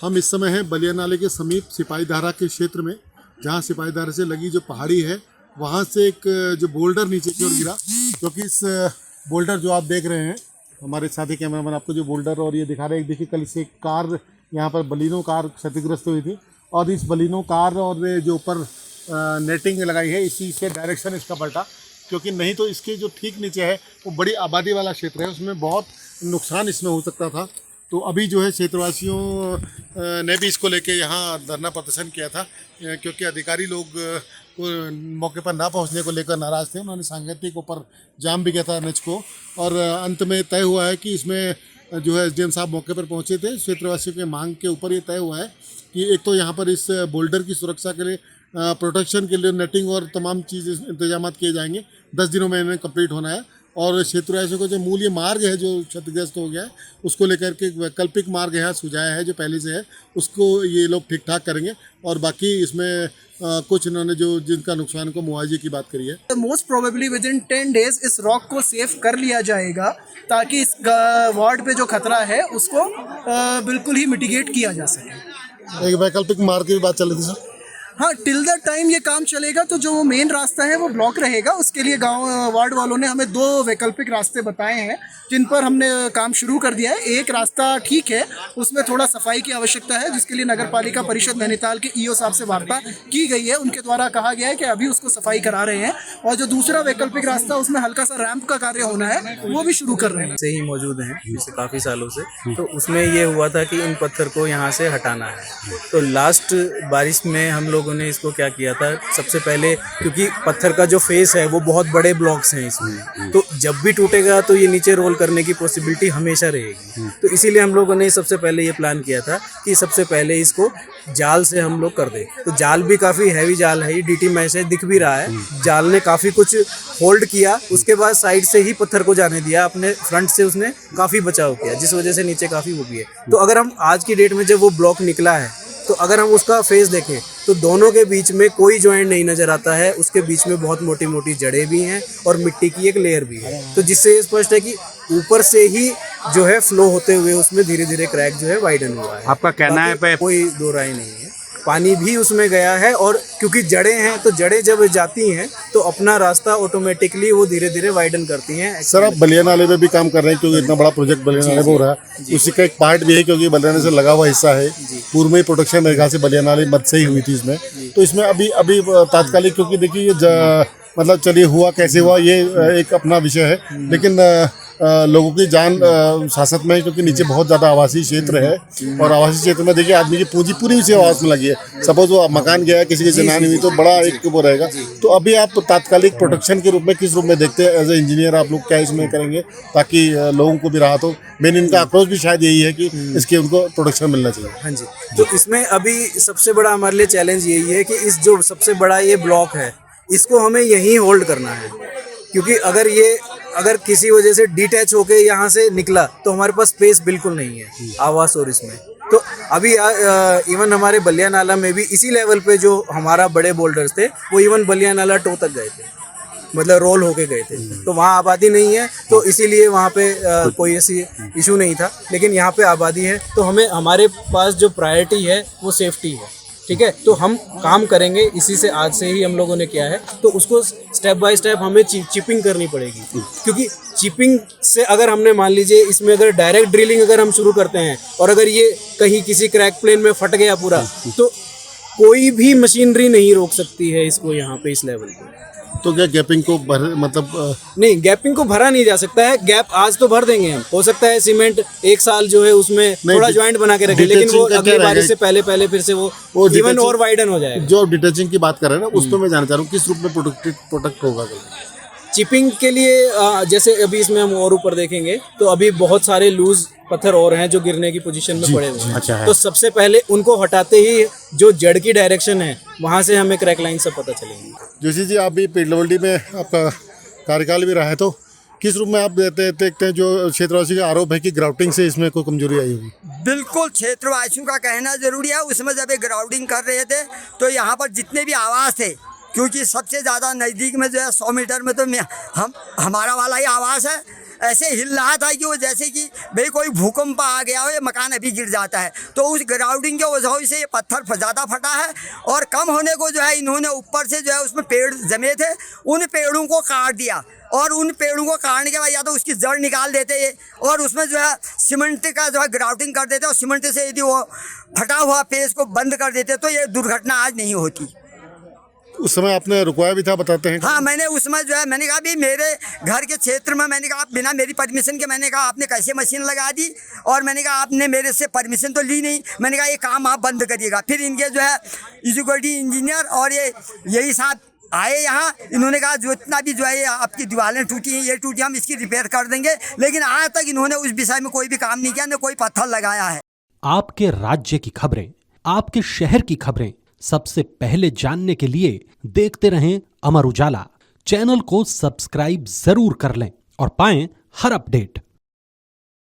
हम इस समय हैं बलिया नाले के समीप सिपाही धारा के क्षेत्र में, जहां सिपाही धारा से लगी जो पहाड़ी है वहां से एक जो बोल्डर नीचे की ओर गिरा, क्योंकि इस बोल्डर जो आप देख रहे हैं, हमारे साथी कैमरामैन आपको जो बोल्डर और ये दिखा रहे हैं, देखिए कल से कार यहाँ पर बलिनो कार क्षतिग्रस्त हुई थी और इस बलिनो कार और जो ऊपर नेटिंग लगाई है इसी से डायरेक्शन इसका पलटा, क्योंकि नहीं तो इसके जो ठीक नीचे है वो बड़ी आबादी वाला क्षेत्र है, उसमें बहुत नुकसान इसमें हो सकता था। तो अभी जो है क्षेत्रवासियों ने भी इसको लेके यहाँ धरना प्रदर्शन किया था, क्योंकि अधिकारी लोग को मौके पर ना पहुँचने को लेकर नाराज़ थे। उन्होंने सांकेतिक ऊपर जाम भी किया था एनएच को, और अंत में तय हुआ है कि इसमें जो है एसडीएम साहब मौके पर पहुँचे थे। क्षेत्रवासियों के मांग के ऊपर ये तय हुआ है कि एक तो यहाँ पर इस बोल्डर की सुरक्षा के लिए प्रोटेक्शन के लिए नेटिंग और तमाम चीज़ इंतजाम किए जाएंगे। 10 दिनों में इन्हें कंप्लीट होना है, और क्षेत्रवासियों को जो मूल ये मार्ग है जो क्षतिग्रस्त हो गया है उसको लेकर के वैकल्पिक मार्ग यहाँ सुझाया है जो पहले से है, उसको ये लोग ठीक ठाक करेंगे। और बाकी इसमें कुछ इन्होंने जो जिनका नुकसान को मुआवजे की बात करी है। Most probably with in 10 days इस रॉक को सेफ कर लिया जाएगा, ताकि इस वार्ड पे जो खतरा है उसको बिल्कुल ही मिटिगेट किया जा सके। एक वैकल्पिक मार्ग की भी बात चल रही थी सर। हाँ, टिल द टाइम ये काम चलेगा तो जो मेन रास्ता है वो ब्लॉक रहेगा। उसके लिए गांव वार्ड वालों ने हमें 2 वैकल्पिक रास्ते बताए हैं जिन पर हमने काम शुरू कर दिया है। एक रास्ता ठीक है, उसमें थोड़ा सफाई की आवश्यकता है, जिसके लिए नगर पालिका परिषद नैनीताल के ईओ साहब से वार्ता की गई है। उनके द्वारा कहा गया है कि अभी उसको सफाई करा रहे हैं, और जो दूसरा वैकल्पिक रास्ता उसमें हल्का सा रैंप का कार्य होना है वो भी शुरू कर रहे हैं। से ही मौजूद हैं पिछले काफ़ी सालों से। तो उसमें ये हुआ था कि इन पत्थर को यहाँ से हटाना है। तो लास्ट बारिश में हम लोगों ने इसको क्या किया था, सबसे पहले क्योंकि पत्थर का जो फेस है वो बहुत बड़े ब्लॉक्स हैं इसमें, तो जब भी टूटेगा तो ये नीचे रोल करने की पॉसिबिलिटी हमेशा रहेगी। तो इसीलिए हम लोगों ने सबसे पहले ये प्लान किया था कि सबसे पहले इसको जाल से हम लोग कर दें। तो जाल भी काफ़ी हैवी जाल है, ये डीटी मैसेज दिख भी रहा है। जाल ने काफ़ी कुछ होल्ड किया, उसके बाद साइड से ही पत्थर को जाने दिया, अपने फ्रंट से उसने काफ़ी बचाव किया, जिस वजह से नीचे काफ़ी वो भी है। तो अगर हम आज की डेट में जब वो ब्लॉक निकला है तो अगर हम उसका फेस देखें तो दोनों के बीच में कोई जॉइंट नहीं नज़र आता है। उसके बीच में बहुत मोटी मोटी जड़ें भी हैं और मिट्टी की एक लेयर भी है। तो जिससे ये स्पष्ट है कि ऊपर से ही जो है फ्लो होते हुए उसमें धीरे धीरे क्रैक जो है वाइडन हुआ है। आपका कहना है पे कोई दो राय नहीं है, पानी भी उसमें गया है, और क्योंकि जड़ें हैं तो जड़ें जब जाती हैं तो अपना रास्ता ऑटोमेटिकली वो धीरे धीरे वाइडन करती हैं। सर आप बलिया नाले में भी काम कर रहे हैं, क्योंकि इतना बड़ा प्रोजेक्ट बलिया नाले में हो रहा है, उसी का एक पार्ट भी है, क्योंकि बलिया नाले से लगा हुआ हिस्सा है। पूर्व में प्रोटेक्शन मेरे ख्याल से बलिया नाले मत से ही हुई थी इसमें। तो इसमें अभी तात्कालिक, क्योंकि देखिए ये मतलब चलिए हुआ कैसे हुआ ये एक अपना विषय है, लेकिन लोगों की जान सासत में है, क्योंकि नीचे बहुत ज़्यादा आवासीय क्षेत्र है, और आवासीय क्षेत्र में देखिए आदमी की पूंजी पूरी उसी आवास में लगी है। सपोज वो मकान गया है, किसी की जनानी हुई, तो बड़ा एक वो रहेगा। तो अभी आप तात्कालिक प्रोटेक्शन के रूप में किस रूप में देखते हैं? एज ए इंजीनियर आप लोग क्या इसमें करेंगे ताकि लोगों को भी राहत हो? मेन इनका अप्रोच भी शायद यही है कि इसके उनको प्रोटेक्शन मिलना चाहिए। हाँ जी, तो इसमें अभी सबसे बड़ा हमारे लिए चैलेंज यही है कि इस जो सबसे बड़ा ये ब्लॉक है इसको हमें यहीं होल्ड करना है, क्योंकि अगर किसी वजह से डिटैच होके यहाँ से निकला तो हमारे पास स्पेस बिल्कुल नहीं है आवास और इसमें। तो अभी इवन हमारे बलिया नाला में भी इसी लेवल पे जो हमारा बड़े बोल्डर्स थे वो इवन बलिया नाला टो तक गए थे, मतलब रोल होके गए थे। तो वहाँ आबादी नहीं है, तो इसीलिए वहाँ पे कोई ऐसी इशू नहीं था। लेकिन यहाँ पे आबादी है, तो हमारे पास जो प्रायोरिटी है वो सेफ्टी है। ठीक है, तो हम काम करेंगे इसी से, आज से ही हम लोगों ने किया है। तो उसको स्टेप बाय स्टेप हमें चिपिंग करनी पड़ेगी, क्योंकि चिपिंग से अगर हमने मान लीजिए इसमें अगर डायरेक्ट ड्रिलिंग अगर हम शुरू करते हैं और अगर ये कहीं किसी क्रैक प्लेन में फट गया पूरा, तो कोई भी मशीनरी नहीं रोक सकती है इसको यहाँ पे इस लेवल पे। तो क्या गैपिंग को नहीं, गैपिंग को भरा नहीं जा सकता है। गैप आज तो भर देंगे हम, हो सकता है सीमेंट एक साल जो है उसमें थोड़ा ज्वाइंट बना के रखे, लेकिन वो अगली बारिश से पहले फिर से वो इवन और वाइडन हो जाएगा। जो डिटैचिंग की बात कर रहे हैं ना, उस पर मैं जानना चाह रहा हूँ किस रूप में प्रोटेक्ट होगा चिपिंग के लिए। जैसे अभी इसमें हम और ऊपर देखेंगे तो अभी बहुत सारे लूज पत्थर और हैं जो गिरने की पोजीशन में पड़े हुए हैं। अच्छा तो सबसे पहले उनको हटाते ही जो जड़ की डायरेक्शन है वहाँ से हमें क्रैक लाइन से पता चलेगी। जोशी जी, आप भी पीडब्ल्यूडी में आपका कार्यकाल भी रहा है, तो किस रूप में आप देखते हैं जो क्षेत्रवासी का आरोप है कि ग्राउटिंग से इसमें कोई कमजोरी आई होगी? बिल्कुल क्षेत्रवासियों का कहना जरूरी है। उसमें जब ये ग्राउंडिंग कर रहे थे तो यहाँ पर जितने भी आवास थे, क्योंकि सबसे ज़्यादा नज़दीक में जो है 100 मीटर में तो हमारा वाला ही आवास है, ऐसे हिल रहा था कि वो जैसे कि भाई कोई भूकंप आ गया हो, ये मकान अभी गिर जाता है। तो उस ग्राउंडिंग के वजह से ये पत्थर ज़्यादा फटा है और कम होने को जो है इन्होंने ऊपर से जो है उसमें पेड़ जमे थे, उन पेड़ों को काट दिया और उन पेड़ों को काटने के बाद या तो उसकी जड़ निकाल देते ये और उसमें जो है सीमेंट का जो है ग्राउटिंग कर देते और सीमेंट से यदि वो फटा हुआ पेज को बंद कर देते तो ये दुर्घटना आज नहीं होती। उस समय आपने रुकवाया भी था, बताते हैं। हाँ, मैंने उस समय जो है मैंने कहा भी मेरे घर के क्षेत्र में, मैंने कहा बिना मेरी परमिशन के, मैंने कहा आपने कैसे मशीन लगा दी और मैंने कहा आपने मेरे से परमिशन तो ली नहीं, मैंने कहा ये काम आप बंद करिएगा। फिर इनके जो है एग्जीक्यूटिव इंजीनियर और यही साहब आए यहाँ, इन्होंने कहा जो इतना भी जो है ये आपकी दीवारें टूटी हैं, ये टूटी, हम इसकी रिपेयर कर देंगे। लेकिन आज तक इन्होंने उस विषय में कोई भी काम नहीं किया, न कोई पत्थर लगाया है। आपके राज्य की खबरें, आपके शहर की खबरें सबसे पहले जानने के लिए देखते रहें अमर उजाला। चैनल को सब्सक्राइब जरूर कर लें और पाएं हर अपडेट।